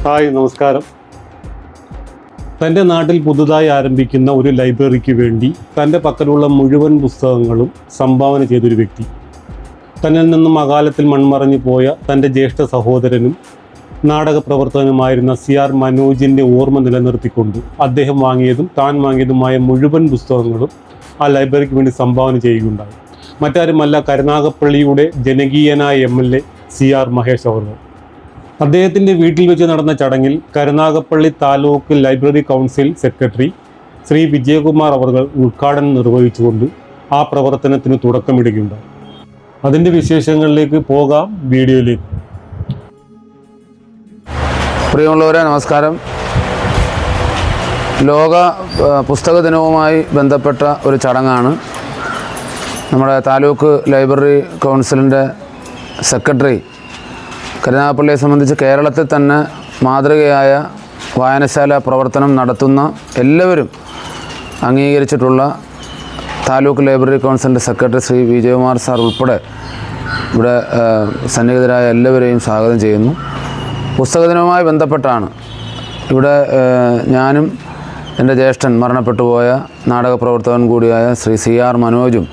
Hi, നമസ്കാരം. തൻ്റെ നാട്ടിൽ പുതുതായി ആരംഭിക്കുന്ന ഒരു ലൈബ്രറിക്ക് വേണ്ടി തൻ്റെ പക്കലുള്ള മുഴുവൻ പുസ്തകങ്ങളും സംഭാവന ചെയ്തൊരു വ്യക്തി. തന്നിൽ നിന്നും അകാലത്തിൽ മൺമറഞ്ഞു പോയ തൻ്റെ ജ്യേഷ്ഠ സഹോദരനും നാടക പ്രവർത്തകനുമായിരുന്ന CR മനോജിൻ്റെ ഓർമ്മ നിലനിർത്തിക്കൊണ്ട് അദ്ദേഹം വാങ്ങിയതും താൻ വാങ്ങിയതുമായ മുഴുവൻ പുസ്തകങ്ങളും ആ ലൈബ്രറിക്ക് വേണ്ടി സംഭാവന ചെയ്യുകയുണ്ടായി. മറ്റാരുമല്ല, കരുനാഗപ്പള്ളിയുടെ ജനകീയനായ MLA CR മഹേഷ് അവർ. അദ്ദേഹത്തിൻ്റെ വീട്ടിൽ വെച്ച് നടന്ന ചടങ്ങിൽ Karunagappally taluk library council secretary Shri Vijayakumar അവർ ഉദ്ഘാടനം നിർവഹിച്ചുകൊണ്ട് ആ പ്രവർത്തനത്തിന് തുടക്കമിടുകയുണ്ടായി. അതിൻ്റെ വിശേഷങ്ങളിലേക്ക് പോകാം, വീഡിയോയിലേക്ക്. പ്രിയമുള്ളവരെ, നമസ്കാരം. ലോക പുസ്തക ദിനവുമായി ബന്ധപ്പെട്ട ഒരു ചടങ്ങാണ് നമ്മുടെ താലൂക്ക് ലൈബ്രറി കൗൺസിലിൻ്റെ സെക്രട്ടറി കരുനാഗപ്പള്ളിയെ സംബന്ധിച്ച് കേരളത്തിൽ തന്നെ മാതൃകയായ വായനശാല പ്രവർത്തനം നടത്തുന്ന എല്ലാവരും അംഗീകരിച്ചിട്ടുള്ള താലൂക്ക് ലൈബ്രറി കൗൺസിലിൻ്റെ സെക്രട്ടറി ശ്രീ വിജയകുമാർ സാർ ഉൾപ്പെടെ ഇവിടെ സന്നിഹിതരായ എല്ലാവരെയും സ്വാഗതം ചെയ്യുന്നു. പുസ്തകദിനവുമായി ബന്ധപ്പെട്ടാണ് ഇവിടെ ഞാനും എൻ്റെ ജ്യേഷ്ഠൻ മരണപ്പെട്ടുപോയ നാടക പ്രവർത്തകൻ കൂടിയായ ശ്രീ CR മനോജും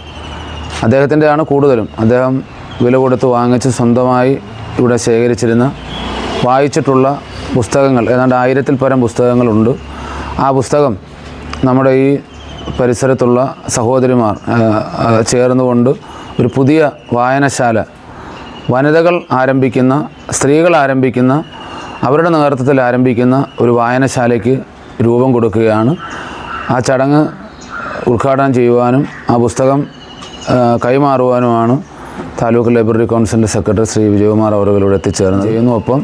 അദ്ദേഹത്തിൻ്റെയാണ് കൂടുതലും. അദ്ദേഹം വില കൊടുത്ത് വാങ്ങിച്ച് സ്വന്തമായി ഇവിടെ ശേഖരിച്ചിരുന്ന വായിച്ചിട്ടുള്ള പുസ്തകങ്ങൾ ഏതാണ്ട് 1000-ൽ പരം പുസ്തകങ്ങളുണ്ട്. ആ പുസ്തകം നമ്മുടെ ഈ പരിസരത്തുള്ള സഹോദരിമാർ ചേർന്നുകൊണ്ട് ഒരു പുതിയ വായനശാല, വനിതകൾ ആരംഭിക്കുന്ന, സ്ത്രീകൾ ആരംഭിക്കുന്ന, അവരുടെ നേതൃത്വത്തിൽ ആരംഭിക്കുന്ന ഒരു വായനശാലയ്ക്ക് രൂപം കൊടുക്കുകയാണ്. ആ ചടങ്ങ് ഉദ്ഘാടനം ചെയ്യുവാനും ആ പുസ്തകം കൈമാറുവാനുമാണ് താലൂക്ക് ലൈബ്രറി കൗൺസിലിൻ്റെ സെക്രട്ടറി ശ്രീ വിജയകുമാർ അവരുടെ എത്തിച്ചേർന്ന് ചെയ്യുന്നു. ഒപ്പം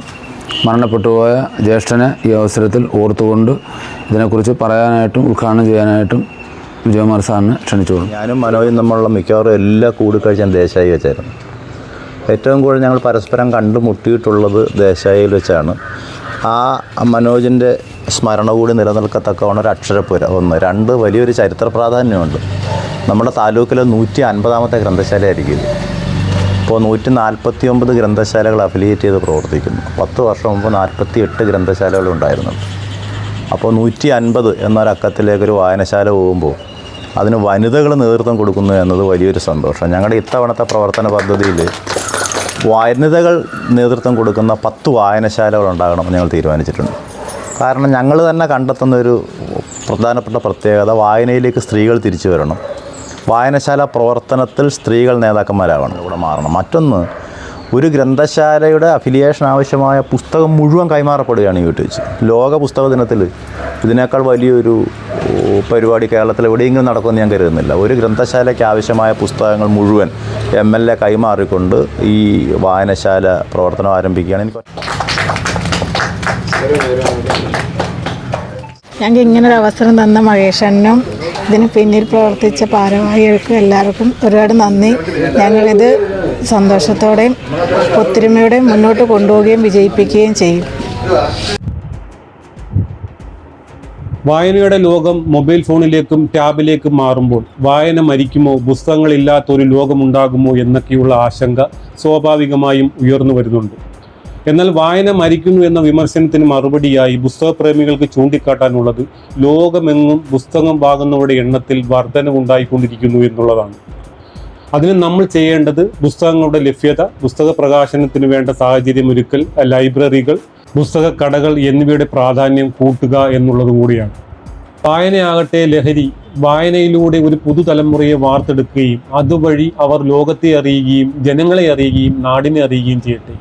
മരണപ്പെട്ടുപോയ ജ്യേഷ്ഠനെ ഈ അവസരത്തിൽ ഓർത്തുകൊണ്ട് ഇതിനെക്കുറിച്ച് പറയാനായിട്ടും ഉദ്ഘാടനം ചെയ്യാനായിട്ടും വിജയകുമാർ സാറിനെ ക്ഷണിച്ചുകൊള്ളു. ഞാനും മനോജും തമ്മിലുള്ള മിക്കവാറും എല്ലാ കൂടിക്കാഴ്ചയും ദേശായി വെച്ചായിരുന്നു. ഏറ്റവും കൂടുതൽ ഞങ്ങൾ പരസ്പരം കണ്ടുമുട്ടിയിട്ടുള്ളത് ദേശായിയിൽ വെച്ചാണ്. ആ മനോജിൻ്റെ സ്മരണ കൂടി നിലനിൽക്കത്തക്കവണ്ണം ഒരു അക്ഷരപ്പുര 1. 2 വലിയൊരു ചരിത്ര പ്രാധാന്യമുണ്ട്. നമ്മുടെ താലൂക്കിലെ 150ാമത്തെ ഗ്രന്ഥശാലയായിരിക്കും ഇത്. ഇപ്പോൾ 149 ഗ്രന്ഥശാലകൾ അഫിലിയേറ്റ് ചെയ്ത് പ്രവർത്തിക്കുന്നു. 10 വർഷം മുമ്പ് 48 ഗ്രന്ഥശാലകളുണ്ടായിരുന്നുണ്ട്. അപ്പോൾ 150 എന്നൊരക്കത്തിലേക്കൊരു വായനശാല പോകുമ്പോൾ അതിന് വനിതകൾ നേതൃത്വം കൊടുക്കുന്നു എന്നത് വലിയൊരു സന്തോഷം. ഞങ്ങളുടെ ഇത്തവണത്തെ പ്രവർത്തന പദ്ധതിയിൽ വനിതകൾ നേതൃത്വം കൊടുക്കുന്ന 10 വായനശാലകൾ ഉണ്ടാകണമെന്ന് ഞങ്ങൾ തീരുമാനിച്ചിട്ടുണ്ട്. കാരണം ഞങ്ങൾ തന്നെ കണ്ടെത്തുന്ന ഒരു പ്രധാനപ്പെട്ട പ്രത്യേകത, വായനയിലേക്ക് സ്ത്രീകൾ തിരിച്ചു വരണം. വായനശാല പ്രവർത്തനത്തിൽ സ്ത്രീകൾ നേതാക്കന്മാരാവണം, ഇവിടെ മാറണം. മറ്റൊന്ന്, ഒരു ഗ്രന്ഥശാലയുടെ അഫിലിയേഷൻ ആവശ്യമായ പുസ്തകം മുഴുവൻ കൈമാറപ്പെടുകയാണ് ഈ വീട്ടിൽ വെച്ച്. ലോക പുസ്തക ദിനത്തിൽ ഇതിനേക്കാൾ വലിയൊരു പരിപാടി കേരളത്തിൽ എവിടെയെങ്കിലും നടക്കുമെന്ന് ഞാൻ കരുതുന്നില്ല. ഒരു ഗ്രന്ഥശാലയ്ക്ക് ആവശ്യമായ പുസ്തകങ്ങൾ മുഴുവൻ MLA കൈമാറിക്കൊണ്ട് ഈ വായനശാല പ്രവർത്തനം ആരംഭിക്കുകയാണ്. ഞങ്ങൾക്ക് ഇങ്ങനൊരു അവസരം തന്ന മഹേഷനും ഇതിന് പിന്നിൽ പ്രവർത്തിച്ച ഭാരവാഹികൾക്കും എല്ലാവർക്കും ഒരുപാട് നന്ദി. ഞങ്ങളിത് സന്തോഷത്തോടെയും ഒത്തൊരുമയോടെയും മുന്നോട്ട് കൊണ്ടുപോവുകയും വിജയിപ്പിക്കുകയും ചെയ്യും. വായനയുടെ ലോകം മൊബൈൽ ഫോണിലേക്കും ടാബിലേക്കും മാറുമ്പോൾ വായന മരിക്കുമോ, പുസ്തകങ്ങളില്ലാത്തൊരു ലോകമുണ്ടാകുമോ എന്നൊക്കെയുള്ള ആശങ്ക സ്വാഭാവികമായും ഉയർന്നു വരുന്നുണ്ട്. എന്നാൽ വായന മരിക്കുന്നു എന്ന വിമർശനത്തിന് മറുപടിയായി പുസ്തകപ്രേമികൾക്ക് ചൂണ്ടിക്കാട്ടാനുള്ളത് ലോകമെങ്ങും പുസ്തകം വാങ്ങുന്നവരുടെ എണ്ണത്തിൽ വർധനവുണ്ടായിക്കൊണ്ടിരിക്കുന്നു എന്നുള്ളതാണ്. അതിന് നമ്മൾ ചെയ്യേണ്ടത് പുസ്തകങ്ങളുടെ ലഭ്യത, പുസ്തക പ്രകാശനത്തിന് വേണ്ട സാഹചര്യമൊരുക്കൽ, ലൈബ്രറികൾ, പുസ്തക കടകൾ എന്നിവയുടെ പ്രാധാന്യം കൂട്ടുക എന്നുള്ളതും കൂടിയാണ്. വായനയാകട്ടെ ലഹരി. വായനയിലൂടെ ഒരു പുതുതലമുറയെ വാർത്തെടുക്കുകയും അതുവഴി അവർ ലോകത്തെ അറിയുകയും ജനങ്ങളെ അറിയുകയും നാടിനെ അറിയുകയും ചെയ്യട്ടെ.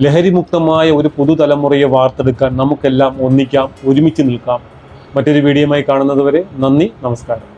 ലഹരിമുക്തമായ ഒരു പുതുതലമുറയെ വാർത്തെടുക്കാൻ നമുക്കെല്ലാം ഒന്നിക്കാം, ഒരുമിച്ച് നിൽക്കാം. മറ്റൊരു വീഡിയോയുമായി കാണുന്നതുവരെ നന്ദി, നമസ്കാരം.